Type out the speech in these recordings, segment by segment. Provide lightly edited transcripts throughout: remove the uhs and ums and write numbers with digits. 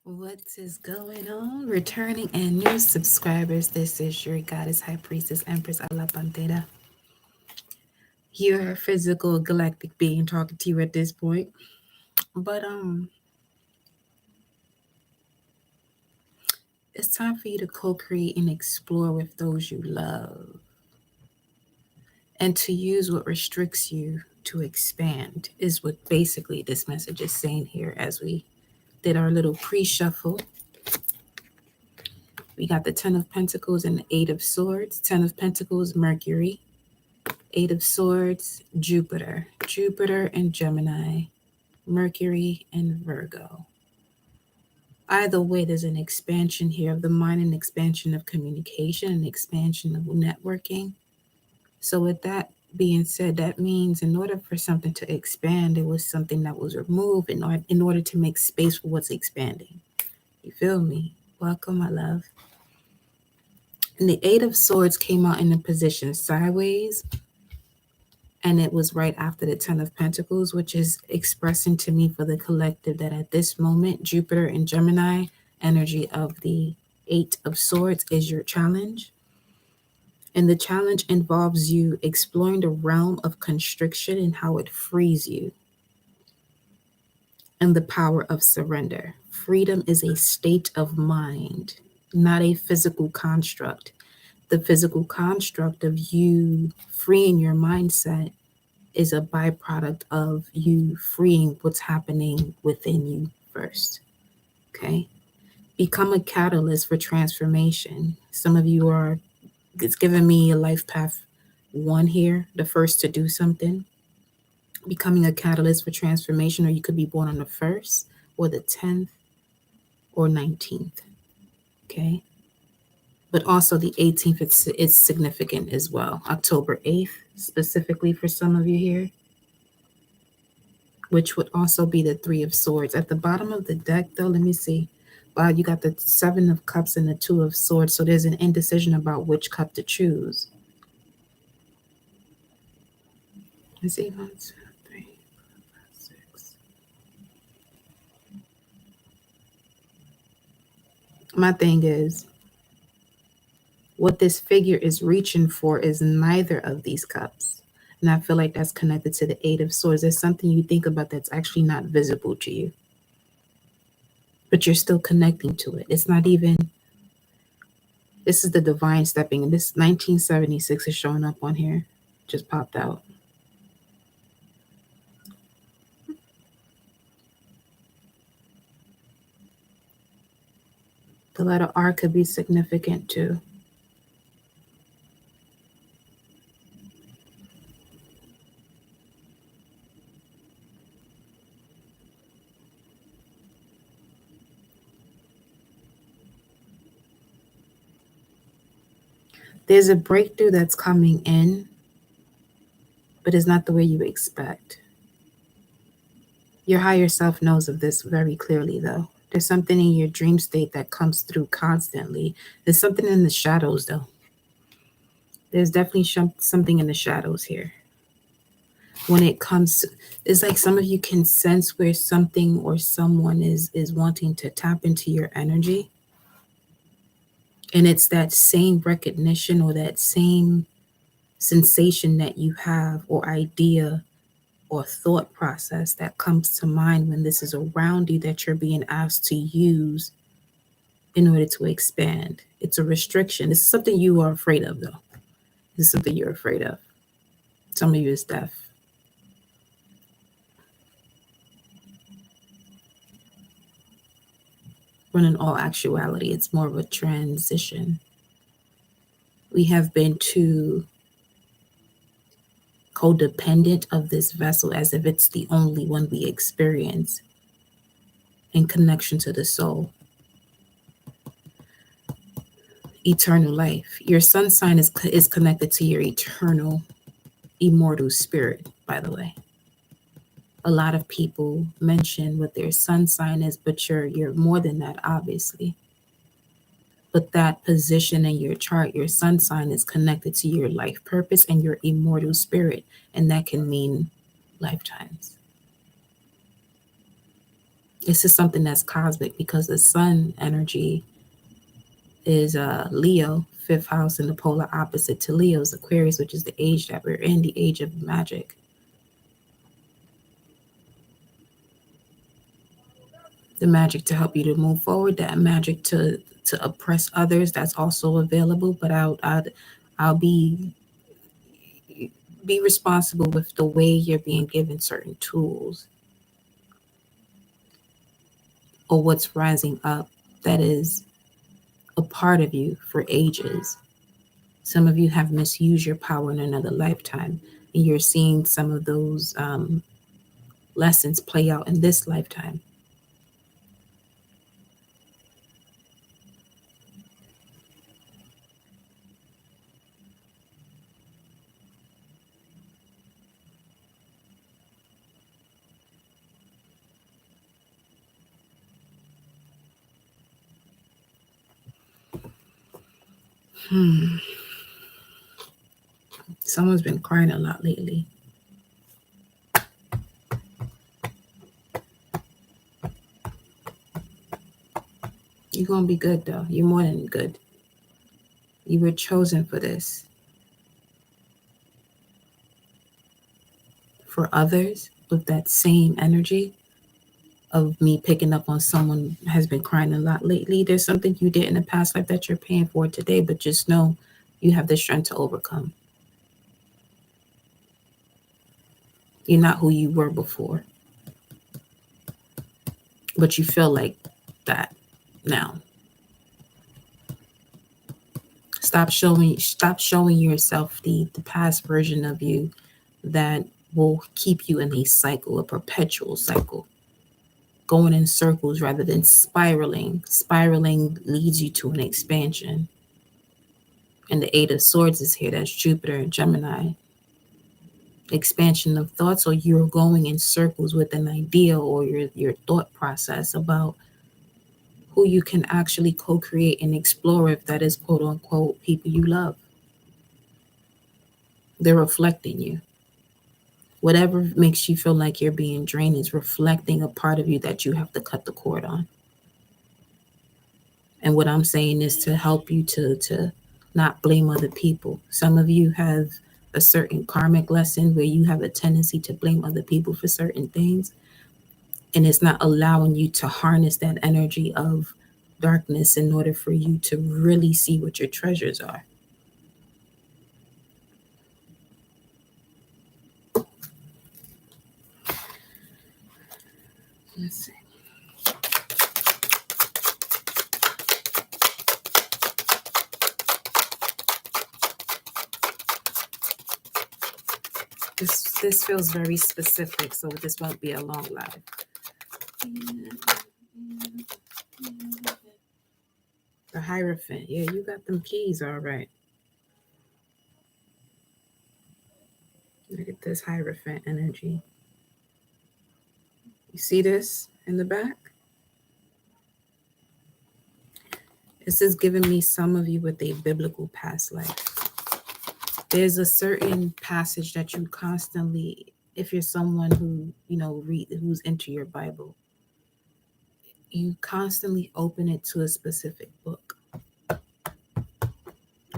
What is going on? Returning and new subscribers. This is your goddess, high priestess, empress a la pantera. You're a physical galactic being talking to you at this point. But it's time for you to co-create and explore with those you love. And to use what restricts you to expand is what basically this message is saying here as we did our little pre-shuffle. We got the 10 of Pentacles and the 8 of Swords. 10 of Pentacles, Mercury. 8 of Swords, Jupiter. Jupiter and Gemini. Mercury and Virgo. Either way, there's an expansion here of the mind, an expansion of communication, an expansion of networking. So with that being said, that means in order for something to expand, it was something that was removed in order to make space for what's expanding. You feel me? Welcome, my love. And the 8 of Swords came out in a position sideways. And it was right after the 10 of Pentacles, which is expressing to me for the collective that at this moment, Jupiter and Gemini, energy of the 8 of Swords, is your challenge. And the challenge involves you exploring the realm of constriction and how it frees you. And the power of surrender. Freedom is a state of mind, not a physical construct. The physical construct of you freeing your mindset is a byproduct of you freeing what's happening within you first. Okay? Become a catalyst for transformation. Some of you are, it's giving me a life path 1 here, the first to do something. Becoming a catalyst for transformation, or you could be born on the 1st or the 10th or 19th. Okay? But also the 18th, it's significant as well. October 8th, specifically for some of you here, which would also be the 3 of Swords. At the bottom of the deck, though, let me see. Wow, you got the 7 of Cups and the 2 of Swords, so there's an indecision about which cup to choose. Let's see. 1, 2, 3, 4, 5, 6. My thing is, what this figure is reaching for is neither of these cups. And I feel like that's connected to the 8 of Swords. There's something you think about that's actually not visible to you, but you're still connecting to it. It's not even, this is the divine stepping. And this 1976 is showing up on here. Just popped out. The letter R could be significant too. There's a breakthrough that's coming in, but it's not the way you expect. Your higher self knows of this very clearly, though. There's something in your dream state that comes through constantly. There's something in the shadows, though. There's definitely something in the shadows here. When it comes to, it's like some of you can sense where something or someone is wanting to tap into your energy. And it's that same recognition or that same sensation that you have or idea or thought process that comes to mind when this is around you that you're being asked to use in order to expand. It's a restriction. This is something you are afraid of, though. This is something you're afraid of. Some of you is deaf. When in all actuality, it's more of a transition. We have been too codependent of this vessel as if it's the only one we experience in connection to the soul. Eternal life. Your sun sign is connected to your eternal, immortal spirit, by the way. A lot of people mention what their sun sign is, but you're more than that, obviously. But that position in your chart, your sun sign, is connected to your life purpose and your immortal spirit, and that can mean lifetimes. This is something that's cosmic because the sun energy is Leo, fifth house, and the polar opposite to Leo's Aquarius, which is the age that we're in, the age of magic. The magic to help you to move forward, that magic to oppress others, that's also available. But I'll be responsible with the way you're being given certain tools or what's rising up that is a part of you for ages. Some of you have misused your power in another lifetime, and you're seeing some of those lessons play out in this lifetime. Hmm. Someone's been crying a lot lately. You're going to be good, though. You're more than good. You were chosen for this. For others, with that same energy of me picking up on someone has been crying a lot lately, there's something you did in the past life that you're paying for today, but just know you have the strength to overcome. You're not who you were before, but you feel like that now. Stop showing yourself the past version of you that will keep you in a cycle, a perpetual cycle, going in circles rather than spiraling. Spiraling leads you to an expansion. And the Eight of Swords is here. That's Jupiter and Gemini. Expansion of thoughts, or you're going in circles with an idea or your thought process about who you can actually co-create and explore, if that is quote unquote people you love. They're reflecting you. Whatever makes you feel like you're being drained is reflecting a part of you that you have to cut the cord on. And what I'm saying is to help you to not blame other people. Some of you have a certain karmic lesson where you have a tendency to blame other people for certain things, and it's not allowing you to harness that energy of darkness in order for you to really see what your treasures are. Let's see. This feels very specific, so this won't be a long live. The Hierophant. Yeah, you got them keys all right. Look at this Hierophant energy. You see this in the back? This is giving me some of you with a biblical past life. There's a certain passage that you constantly, if you're someone who, who's into your Bible, you constantly open it to a specific book.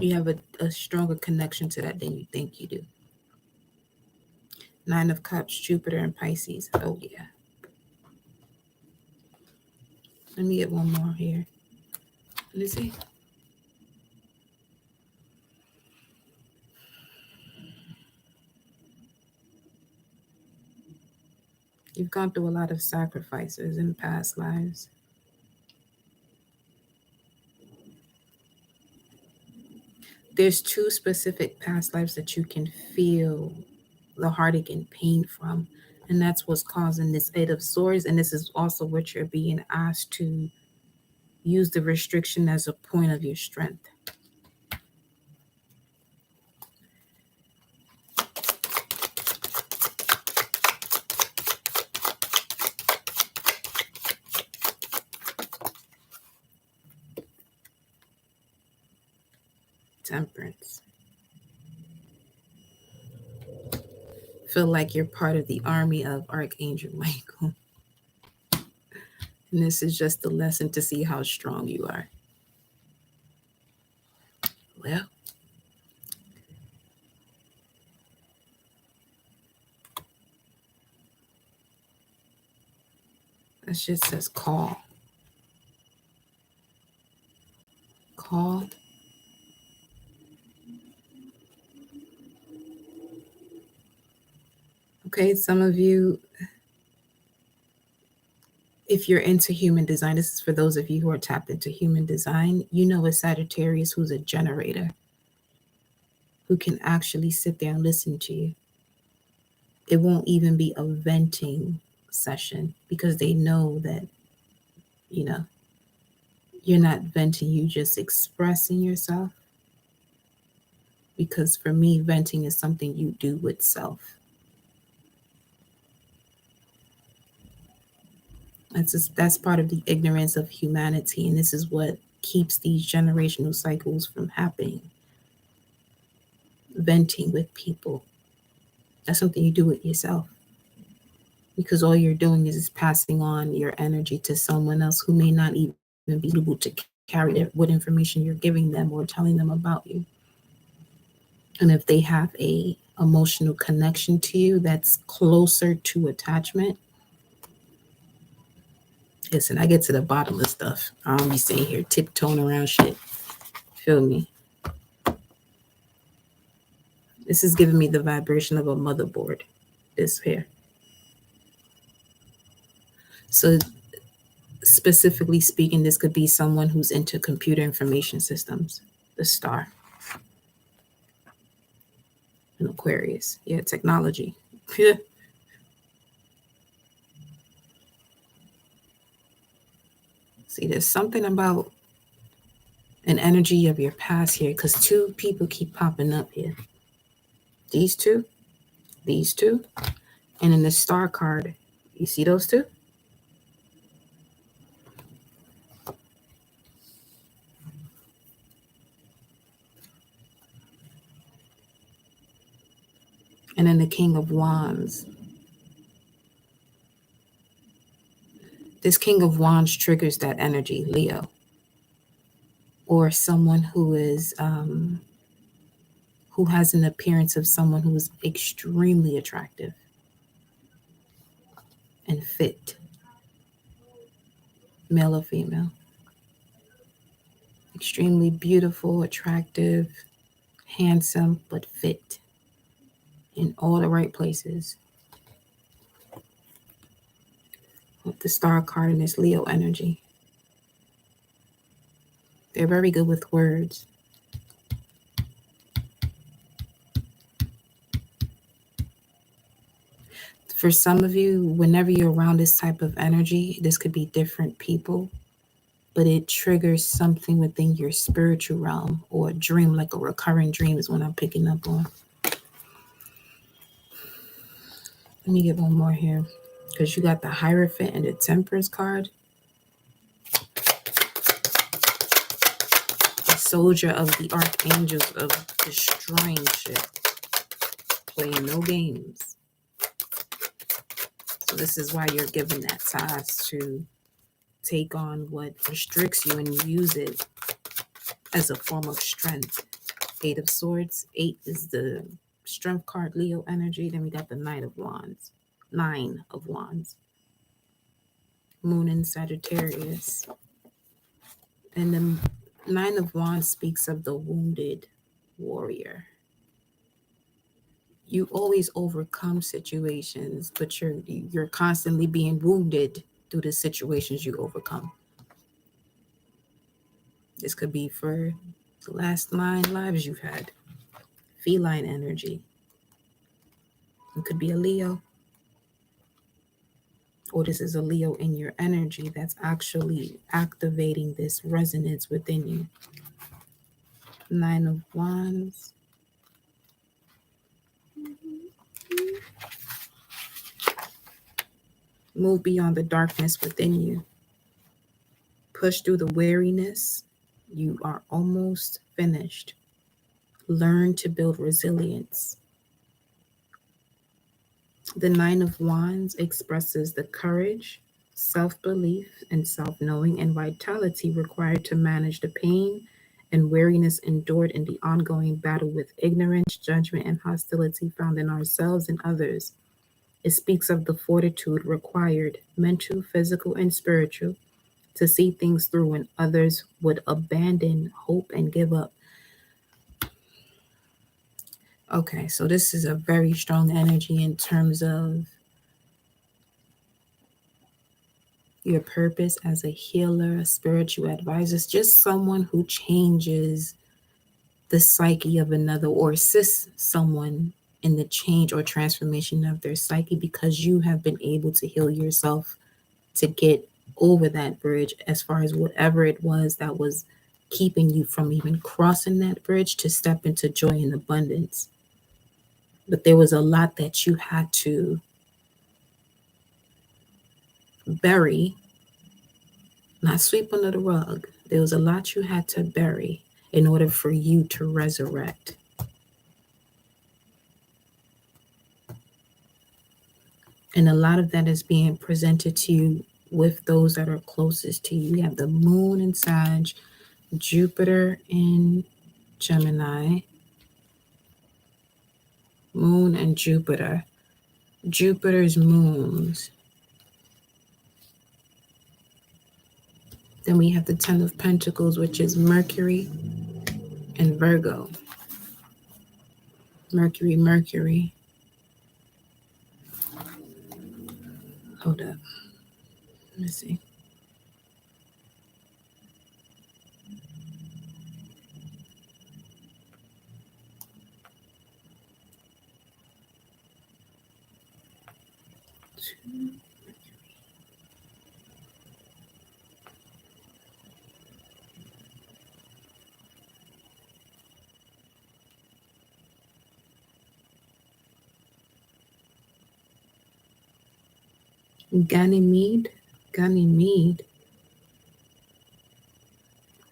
You have a stronger connection to that than you think you do. Nine of Cups, Jupiter and Pisces. Oh, yeah. Let me get one more here. Let me see. You've gone through a lot of sacrifices in past lives. There's two specific past lives that you can feel the heartache and pain from. And that's what's causing this Eight of Swords. And this is also what you're being asked to use the restriction as a point of your strength. Temperance. Feel like you're part of the army of Archangel Michael. And this is just the lesson to see how strong you are. Well, that shit says call. Call. Okay, some of you, if you're into human design, this is for those of you who are tapped into human design, you know a Sagittarius who's a generator, who can actually sit there and listen to you. It won't even be a venting session because they know that, you know, you're not venting, you just expressing yourself. Because for me, venting is something you do with self. That's part of the ignorance of humanity, and this is what keeps these generational cycles from happening. Venting with people. That's something you do with yourself. Because all you're doing is passing on your energy to someone else who may not even be able to carry what information you're giving them or telling them about you. And if they have a emotional connection to you that's closer to attachment, listen, I get to the bottom of stuff. I don't be sitting here tiptoeing around shit. Feel me? This is giving me the vibration of a motherboard. This here. So specifically speaking, this could be someone who's into computer information systems. The star. An Aquarius. Yeah, technology. See, there's something about an energy of your past here because two people keep popping up here. These two, and in the star card, you see those two? And then the King of Wands. This King of Wands triggers that energy, Leo. Or someone who has an appearance of someone who is extremely attractive and fit, male or female. Extremely beautiful, attractive, handsome, but fit in all the right places. With the star card in this Leo energy. They're very good with words. For some of you, whenever you're around this type of energy, this could be different people, but it triggers something within your spiritual realm or a dream, like a recurring dream is what I'm picking up on. Let me get one more here because you got the Hierophant and the Temperance card. The soldier of the archangels of destroying shit. Playing no games. So this is why you're given that task to take on what restricts you and use it as a form of strength. 8 of Swords. 8 is the strength card, Leo energy. Then we got the Knight of Wands. 9 of Wands. Moon in Sagittarius. And the 9 of Wands speaks of the wounded warrior. You always overcome situations, but you're constantly being wounded through the situations you overcome. This could be for the last 9 lives you've had. Feline energy. It could be a Leo. Or this is a Leo in your energy that's actually activating this resonance within you. 9 of Wands. Move beyond the darkness within you. Push through the weariness. You are almost finished. Learn to build resilience. The 9 of Wands expresses the courage self-belief and self-knowing and vitality required to manage the pain and weariness endured in the ongoing battle with ignorance, judgment, and hostility found in ourselves and others. It speaks of the fortitude required, mental, physical, and spiritual, to see things through when others would abandon hope and give up. Okay, so this is a very strong energy in terms of your purpose as a healer, a spiritual advisor. It's just someone who changes the psyche of another or assists someone in the change or transformation of their psyche because you have been able to heal yourself to get over that bridge as far as whatever it was that was keeping you from even crossing that bridge to step into joy and abundance. But there was a lot that you had to bury, not sweep under the rug. There was a lot you had to bury in order for you to resurrect. And a lot of that is being presented to you with those that are closest to you. You have the moon in Sag, Jupiter in Gemini, moon and Jupiter. Jupiter's moons. Then we have the Ten of Pentacles, which is Mercury and Virgo. Mercury, Mercury. Hold up. Let me see. Ganymede. Ganymede.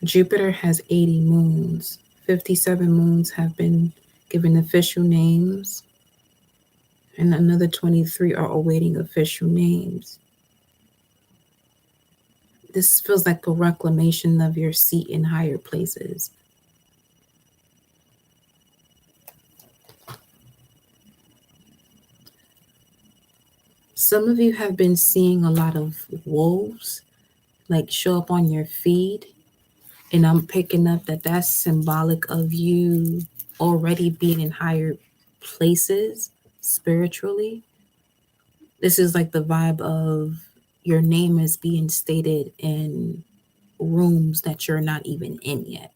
Jupiter has 80 moons. 57 moons have been given official names, and another 23 are awaiting official names. This feels like a reclamation of your seat in higher places. Some of you have been seeing a lot of wolves like show up on your feed, and I'm picking up that that's symbolic of you already being in higher places spiritually. This is like the vibe of your name is being stated in rooms that you're not even in yet.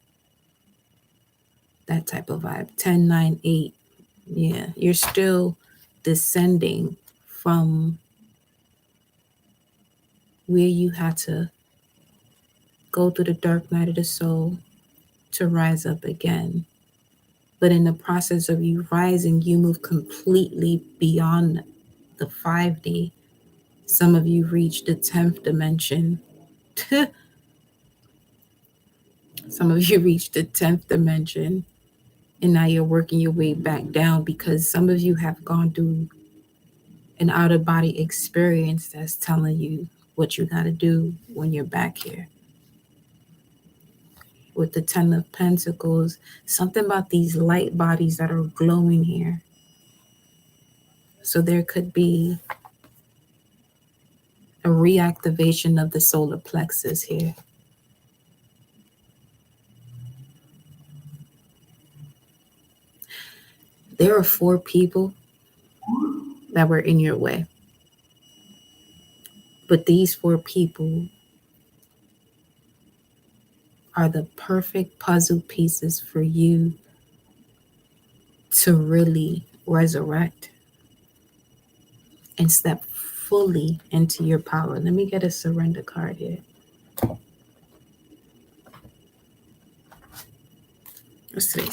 That type of vibe. 10, 9, 8. Yeah, you're still descending from where you had to go through the dark night of the soul to rise up again. But in the process of you rising, you move completely beyond the 5D. Some of you reach the 10th dimension. Some of you reach the 10th dimension. And now you're working your way back down because some of you have gone through an out of body experience that's telling you what you got to do when you're back here. With the 10 of Pentacles, something about these light bodies that are glowing here. So there could be a reactivation of the solar plexus here. There are 4 people that were in your way. But these 4 people are the perfect puzzle pieces for you to really resurrect and step fully into your power. Let me get a surrender card here. What's today?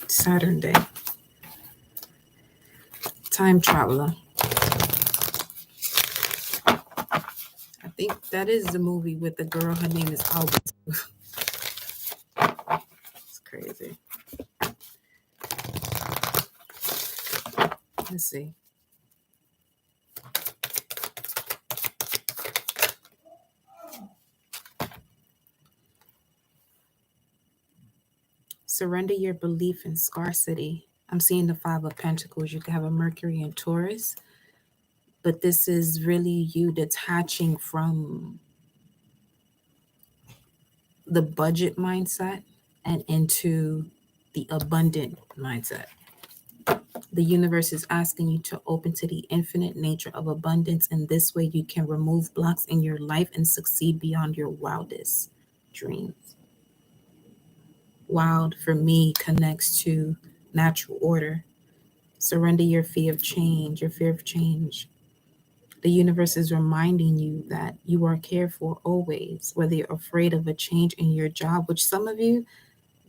Saturn day. Time traveler. I think that is the movie with the girl. Her name is Albert. It's crazy. Let's see. Surrender your belief in scarcity. I'm seeing the Five of Pentacles. You can have a Mercury in Taurus, but this is really you detaching from the budget mindset and into the abundant mindset. The universe is asking you to open to the infinite nature of abundance, and this way you can remove blocks in your life and succeed beyond your wildest dreams. Wild for me connects to natural order. Surrender your fear of change, your fear of change. The universe is reminding you that you are cared for always, whether you're afraid of a change in your job, which some of you,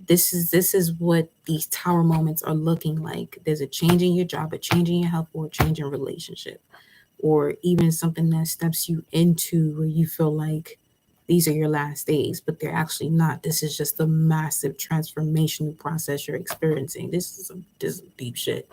this is what these tower moments are looking like. There's a change in your job, a change in your health, or a change in relationship, or even something that steps you into where you feel like these are your last days, but they're actually not. This is just a massive transformational process you're experiencing. This is deep shit.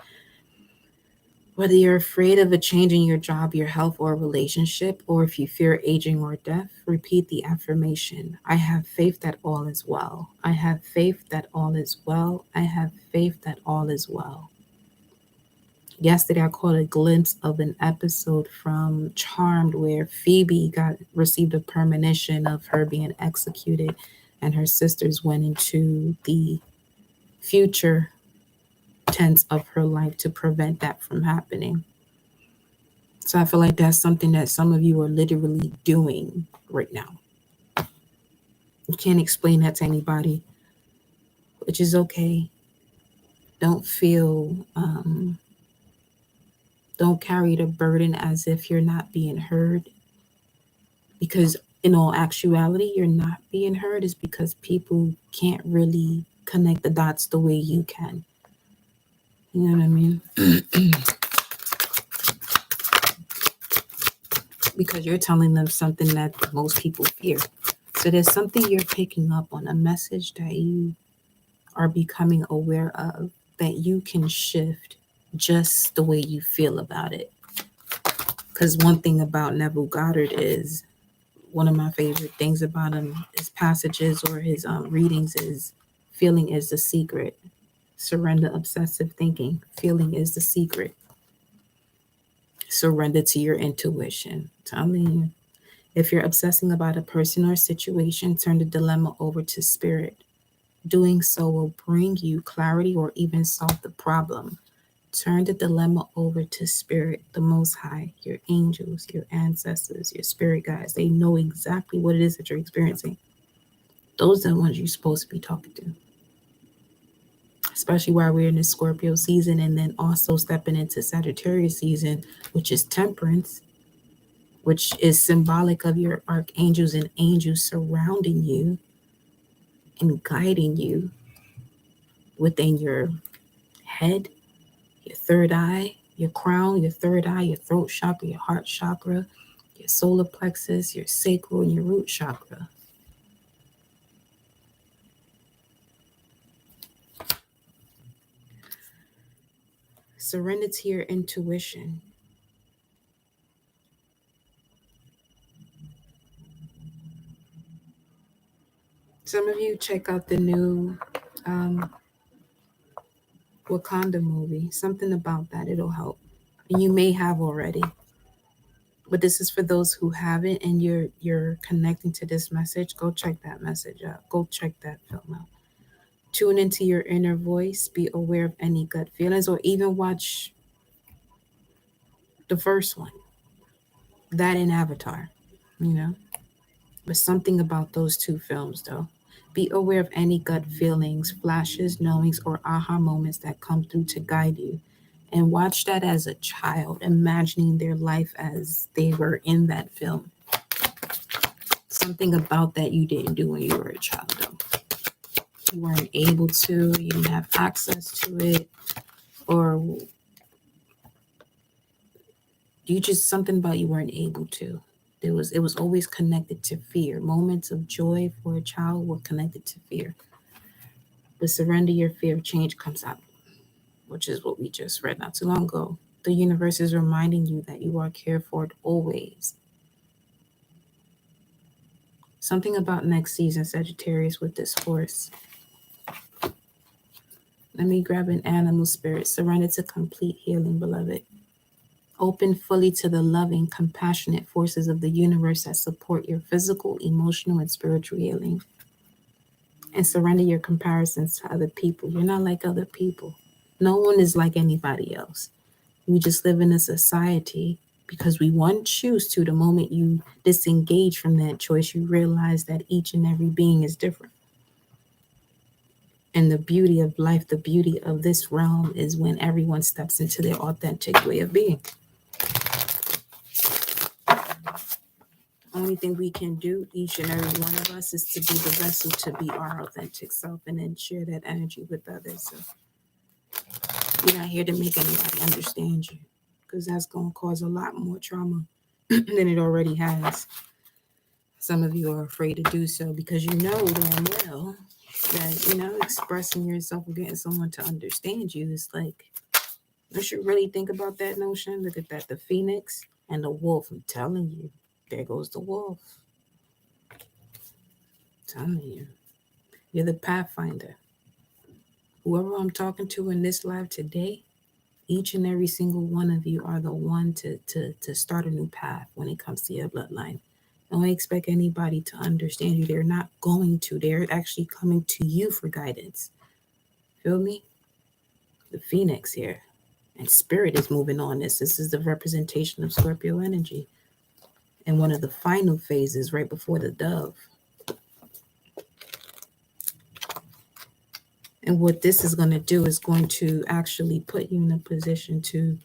Whether you're afraid of a change in your job, your health, or relationship, or if you fear aging or death, repeat the affirmation. I have faith that all is well. I have faith that all is well. I have faith that all is well. Yesterday, I caught a glimpse of an episode from Charmed where Phoebe received a premonition of her being executed, and her sisters went into the future tense of her life to prevent that from happening. So I feel like that's something that some of you are literally doing right now. You can't explain that to anybody, which is okay. Don't feel, don't carry the burden as if you're not being heard, because in all actuality, you're not being heard is because people can't really connect the dots the way you can. You know what I mean? Because you're telling them something that most people fear. So there's something you're picking up on, a message that you are becoming aware of, that you can shift just the way you feel about it. Because one thing about Neville Goddard is, one of my favorite things about him, his passages or his readings, is feeling is the secret. Surrender obsessive thinking. Feeling is the secret. Surrender to your intuition. Tell me, if you're obsessing about a person or situation, turn the dilemma over to spirit. Doing so will bring you clarity or even solve the problem. Turn the dilemma over to spirit, the Most High, your angels, your ancestors, your spirit guides. They know exactly what it is that you're experiencing. Those are the ones you're supposed to be talking to. Especially while we're in the Scorpio season, and then also stepping into Sagittarius season, which is temperance, which is symbolic of your archangels and angels surrounding you and guiding you within your head, your third eye, your crown, your third eye, your throat chakra, your heart chakra, your solar plexus, your sacral, and your root chakra. Surrender to your intuition. Some of you check out the new Wakanda movie. Something about that, it'll help. And you may have already, but this is for those who haven't, and you're connecting to this message. Go check that message out. Go check that film out. Tune into your inner voice. Be aware of any gut feelings, or even watch the first one, that in Avatar, you know. But something about those two films, though. Be aware of any gut feelings, flashes, knowings, or aha moments that come through to guide you. And watch that as a child, imagining their life as they were in that film. Something about that you didn't do when you were a child, though. You weren't able to, you didn't have access to it, or you just, something about you weren't able to. It was always connected to fear. Moments of joy for a child were connected to fear. But surrender your fear of change comes out, which is what we just read not too long ago. The universe is reminding you that you are cared for always. Something about next season, Sagittarius, with this horse. Let me grab an animal spirit. Surrender to complete healing, beloved. Open fully to the loving, compassionate forces of the universe that support your physical, emotional, and spiritual healing. And surrender your comparisons to other people. You're not like other people. No one is like anybody else. We just live in a society because we want to choose to. The moment you disengage from that choice, you realize that each and every being is different. And the beauty of life, the beauty of this realm is when everyone steps into their authentic way of being. Only thing we can do, each and every one of us, is to be the vessel to be our authentic self and then share that energy with others. So you're not here to make anybody understand you, because that's going to cause a lot more trauma than it already has. Some of you are afraid to do so because you know damn well that, expressing yourself or getting someone to understand you is like, you should really think about that notion. Look at that, the phoenix and the wolf. I'm telling you, there goes the wolf. I'm telling you, you're the pathfinder. Whoever I'm talking to in this live today, each and every single one of you are the one to start a new path when it comes to your bloodline. Don't expect anybody to understand you. They're not going to. They're actually coming to you for guidance. Feel me? The phoenix here. And spirit is moving on this. This is the representation of Scorpio energy. And one of the final phases right before the dove. And what this is going to do is going to actually put you in a position to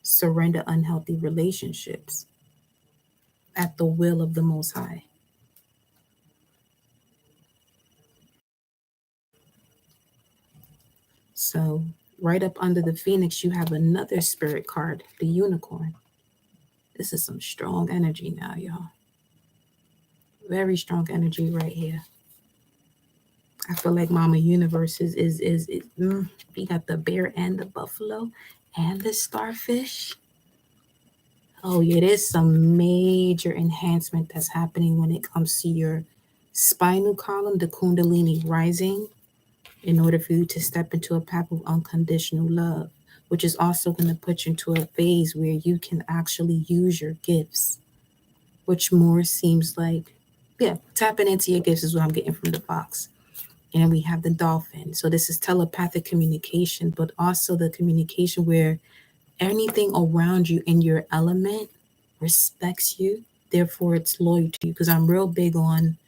surrender unhealthy relationships at the will of the Most High. So right up under the phoenix, you have another spirit card, the unicorn. This is some strong energy now, y'all. Very strong energy right here. I feel like Mama Universe we got the bear and the buffalo and the starfish. Oh yeah, there's some major enhancement that's happening when it comes to your spinal column, the Kundalini rising, in order for you to step into a path of unconditional love, which is also going to put you into a phase where you can actually use your gifts, which more seems like, tapping into your gifts is what I'm getting from the box. And we have the dolphin. So this is telepathic communication, but also the communication where anything around you in your element respects you. Therefore, it's loyal to you. Because I'm real big on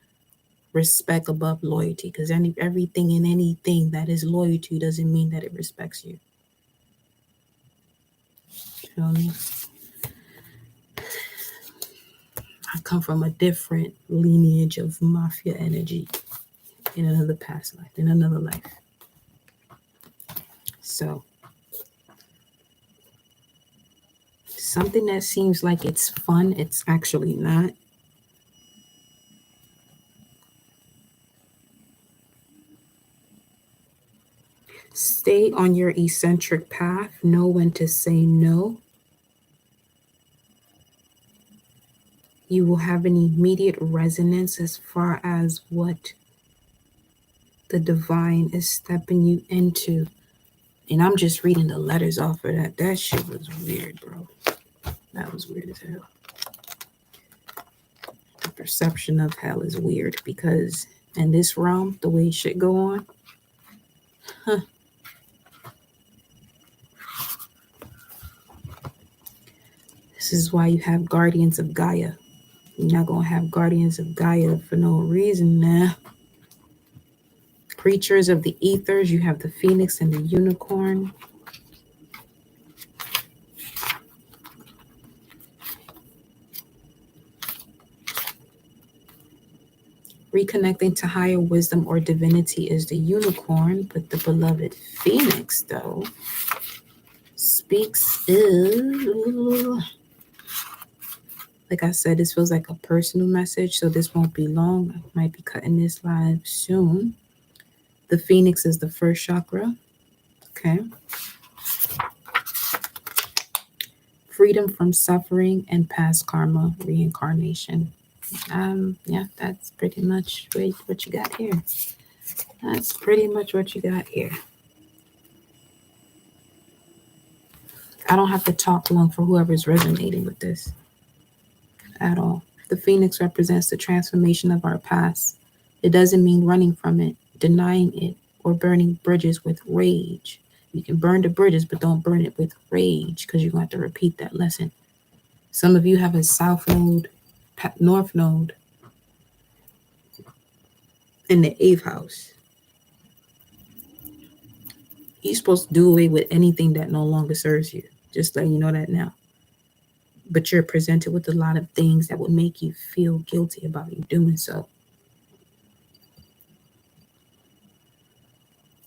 respect above loyalty. Because everything and anything that is loyal to you doesn't mean that it respects you. Feel me? I come from a different lineage of mafia energy in another past life, in another life. So something that seems like it's fun, it's actually not. Stay on your eccentric path. Know when to say no. You will have an immediate resonance as far as what the divine is stepping you into. And I'm just reading the letters off of that. That shit was weird, bro. That was weird as hell. The perception of hell is weird because in this realm, the way shit go on, this is why you have guardians of Gaia. You're not going to have guardians of Gaia for no reason now. Creatures of the ethers, you have the phoenix and the unicorn. Reconnecting to higher wisdom or divinity is the unicorn, but the beloved phoenix, though, speaks. Like I said, this feels like a personal message, so this won't be long. I might be cutting this live soon. The phoenix is the first chakra. Okay. Freedom from suffering and past karma, reincarnation. That's pretty much what you got here. That's pretty much what you got here. I don't have to talk long for whoever's resonating with this at all. The phoenix represents the transformation of our past. It doesn't mean running from it, denying it, or burning bridges with rage. You can burn the bridges, but don't burn it with rage because you're going to have to repeat that lesson. Some of you have a south node, north node in the eighth house. You're supposed to do away with anything that no longer serves you. Just letting you know that now. But you're presented with a lot of things that would make you feel guilty about you doing so.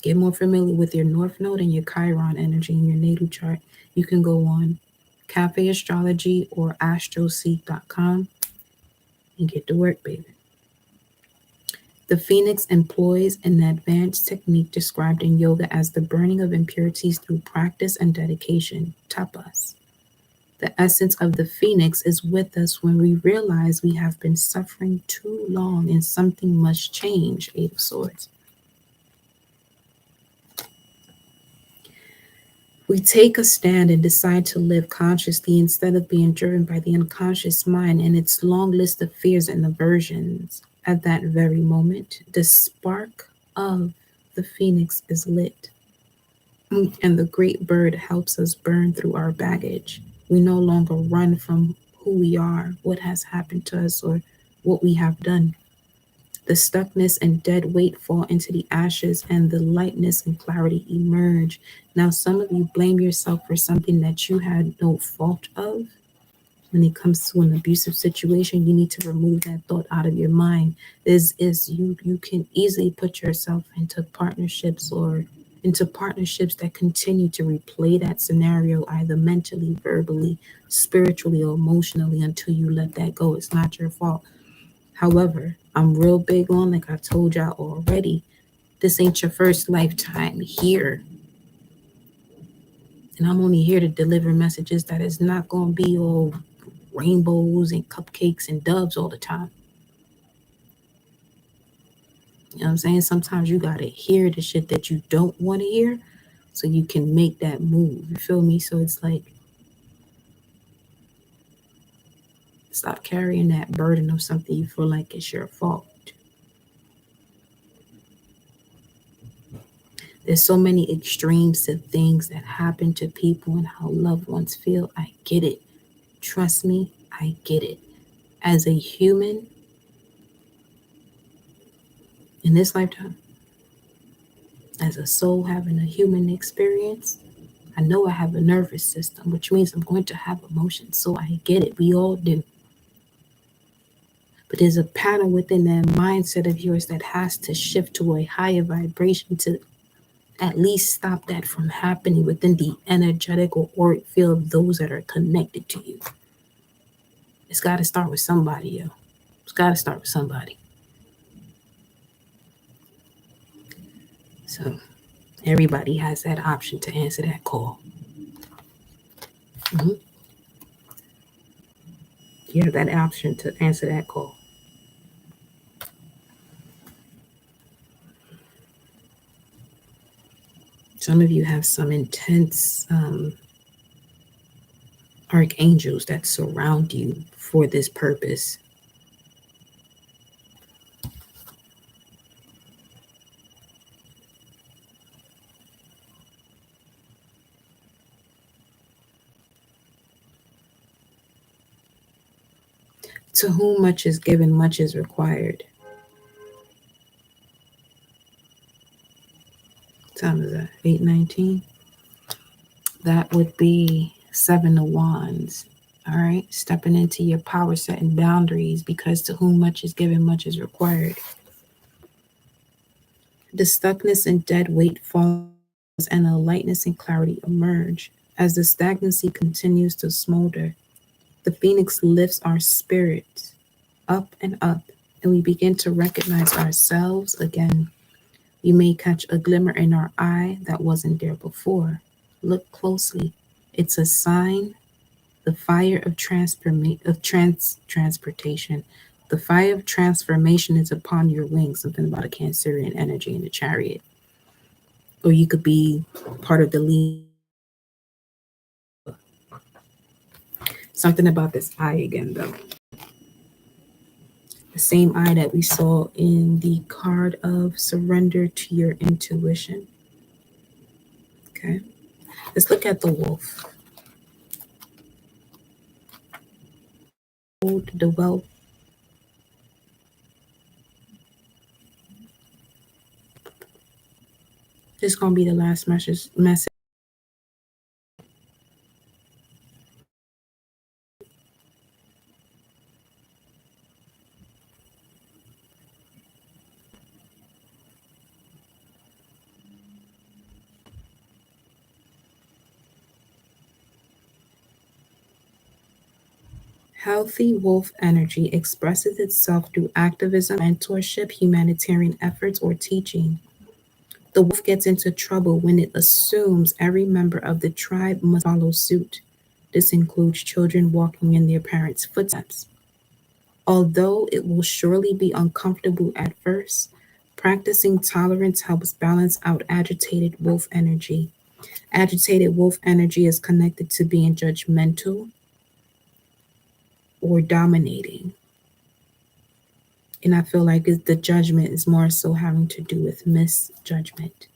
Get more familiar with your North Node and your Chiron energy in your natal chart. You can go on Cafe Astrology or astroseek.com and get to work, baby. The phoenix employs an advanced technique described in yoga as the burning of impurities through practice and dedication, tapas. The essence of the phoenix is with us when we realize we have been suffering too long and something must change, Eight of Swords. We take a stand and decide to live consciously instead of being driven by the unconscious mind and its long list of fears and aversions. At that very moment, the spark of the phoenix is lit, and the great bird helps us burn through our baggage. We no longer run from who we are, what has happened to us, or what we have done. The stuckness and dead weight fall into the ashes, and the lightness and clarity emerge. Now, some of you blame yourself for something that you had no fault of. When it comes to an abusive situation, you need to remove that thought out of your mind. You can easily put yourself into partnerships that continue to replay that scenario, either mentally, verbally, spiritually, or emotionally, until you let that go. It's not your fault. However, I'm real big on, like I told y'all already, this ain't your first lifetime here. And I'm only here to deliver messages that is not going to be all rainbows and cupcakes and doves all the time. You know what I'm saying? Sometimes you got to hear the shit that you don't want to hear so you can make that move. You feel me? So it's like, stop carrying that burden of something you feel like it's your fault. There's so many extremes to things that happen to people and how loved ones feel. I get it. Trust me, I get it. As a human in this lifetime, as a soul having a human experience, I know I have a nervous system, which means I'm going to have emotions. So I get it. We all do. But there's a pattern within that mindset of yours that has to shift to a higher vibration to at least stop that from happening within the energetic or auric field of those that are connected to you. It's got to start with somebody, yo. It's got to start with somebody. So everybody has that option to answer that call. Mm-hmm. You have that option to answer that call. Some of you have some intense archangels that surround you for this purpose. To whom much is given, much is required. What time is that? 8:19. That would be 7 of Wands. All right, stepping into your power, setting boundaries, because to whom much is given, much is required. The stuckness and dead weight falls, and the lightness and clarity emerge. As the stagnancy continues to smolder, the phoenix lifts our spirits up and up, and we begin to recognize ourselves again. You may catch a glimmer in our eye that wasn't there before. Look closely. It's a sign. The fire of transportation. The fire of transformation is upon your wings. Something about a Cancerian energy in the chariot. Or you could be part of the lead Something about this eye again, though. The same eye that we saw in the card of surrender to your intuition. Okay. Let's look at the wolf. The wealth. This is going to be the last message. Healthy wolf energy expresses itself through activism, mentorship, humanitarian efforts, or teaching. The wolf gets into trouble when it assumes every member of the tribe must follow suit. This includes children walking in their parents' footsteps. Although it will surely be uncomfortable at first, practicing tolerance helps balance out agitated wolf energy. Agitated wolf energy is connected to being judgmental or dominating. And I feel like the judgment is more so having to do with misjudgment.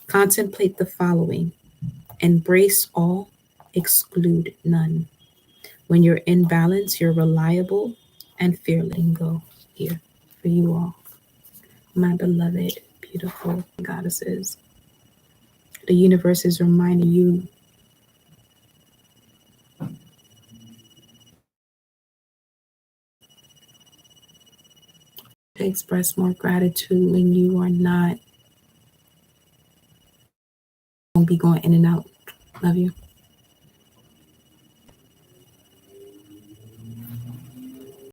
Contemplate the following: embrace all, exclude none. When you're in balance, you're reliable and fearless. Go here for you all, my beloved, beautiful goddesses. The universe is reminding you to express more gratitude when you are not going to be going in and out. Love you.